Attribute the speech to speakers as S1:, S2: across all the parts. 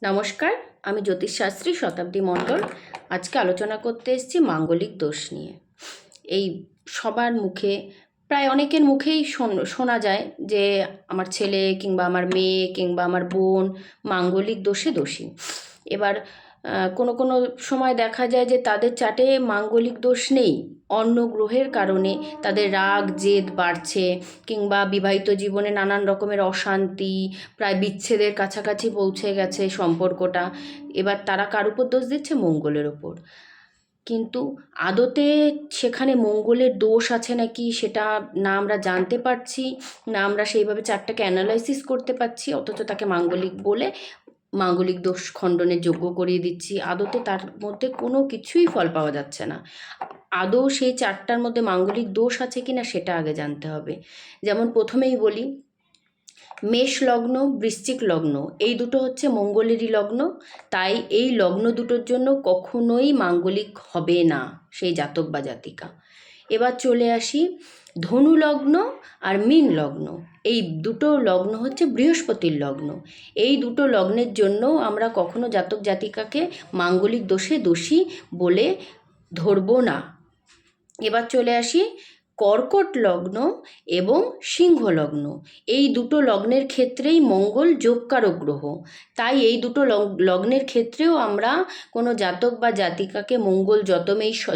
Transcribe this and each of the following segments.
S1: নমস্কার, আমি জ্যোতিষশাস্ত্রী শতাব্দী মণ্ডল। আজকে আলোচনা করতে এসেছি মাঙ্গলিক দোষ নিয়ে। এই সবার মুখে, প্রায় অনেকের মুখেই শোনা যায় যে আমার ছেলে কিংবা আমার মেয়ে কিংবা আমার বোন মাঙ্গলিক দোষে দোষী। এবার কোনো কোনো সময় দেখা যায় যে তাদের চাটে মাঙ্গলিক দোষ নেই, অন্য গ্রহের কারণে তাদের রাগ জেদ বাড়ছে কিংবা বিবাহিত জীবনে নানান রকমের অশান্তি, প্রায় বিচ্ছেদের কাছাকাছি পৌঁছে গেছে সম্পর্কটা। এবার তারা কার উপর দোষ দিচ্ছে? মঙ্গলের ওপর। কিন্তু আদতে সেখানে মঙ্গলের দোষ আছে নাকি সেটা না আমরা জানতে পারছি, না আমরা সেইভাবে চারটাকে অ্যানালাইসিস করতে পারছি, অথচ তাকে মাঙ্গলিক বলে মাঙ্গলিক দোষ খণ্ডনের যোগ্য করিয়ে দিচ্ছি। আদতে তার মধ্যে কোনো কিছুই ফল পাওয়া যাচ্ছে না। আদৌ সেই চারটার মধ্যে মাঙ্গলিক দোষ আছে কিনা সেটা আগে জানতে হবে। যেমন প্রথমেই বলি, মেষ লগ্ন, বৃশ্চিক লগ্ন, এই দুটো হচ্ছে মঙ্গলেরই লগ্ন। তাই এই লগ্ন দুটোর জন্য কখনোই মাঙ্গলিক হবে না সেই জাতক বা জাতিকা। এবার চলে আসি ধনু লগ্ন আর মীন লগ্ন, এই দুটো লগ্ন হচ্ছে বৃহস্পতির লগ্ন। এই দুটো লগ্নের জন্য আমরা কখনো জাতক জাতিকাকে মাঙ্গলিক দোষে দোষী বলে ধরবো না। এবার চলে আসি কর্কট লগ্ন এবং সিংহ লগ্ন, এই দুটো লগ্নের ক্ষেত্রেই মঙ্গল যোগকারক গ্রহ। তাই এই দুটো লগ্নের ক্ষেত্রেও আমরা কোনো জাতক বা জাতিকাকে মঙ্গল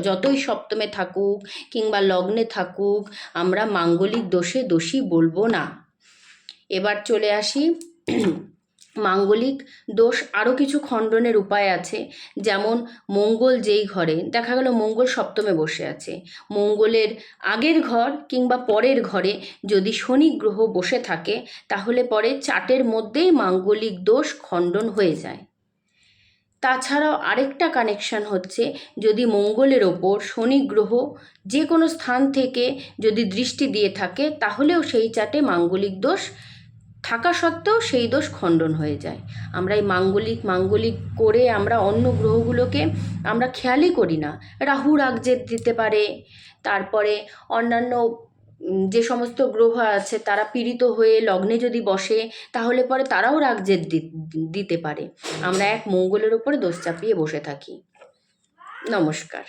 S1: যতই সপ্তমে থাকুক কিংবা লগ্নে থাকুক, আমরা মাঙ্গলিক দোষে দোষী বলবো না। এবার চলে আসি মাঙ্গলিক দোষ আরও কিছু খণ্ডনের উপায় আছে। যেমন মঙ্গল যেই ঘরে, দেখা গেল মঙ্গল সপ্তমে বসে আছে, মঙ্গলের আগের ঘর কিংবা পরের ঘরে যদি শনি গ্রহ বসে থাকে, তাহলে পরে চার্টের মধ্যেই মাঙ্গলিক দোষ খণ্ডন হয়ে যায়। তাছাড়াও আরেকটা কানেকশান হচ্ছে, যদি মঙ্গলের ওপর শনি গ্রহ যে কোনো স্থান থেকে যদি দৃষ্টি দিয়ে থাকে, তাহলেও সেই চার্টে মাঙ্গলিক দোষ থাকা সত্ত্বেও সেই দোষ খণ্ডন হয়ে যায়। আমরা এই মাঙ্গলিক করে আমরা অন্য গ্রহগুলোকে আমরা খেয়ালই করি না। রাহু রাগজেদ দিতে পারে, তারপরে অন্যান্য যে সমস্ত গ্রহ আছে তারা পীড়িত হয়ে লগ্নে যদি বসে, তাহলে পরে তারাও রাগজেদ দিতে পারে। আমরা এক মঙ্গলের ওপরে দোষ চাপিয়ে বসে থাকি। নমস্কার।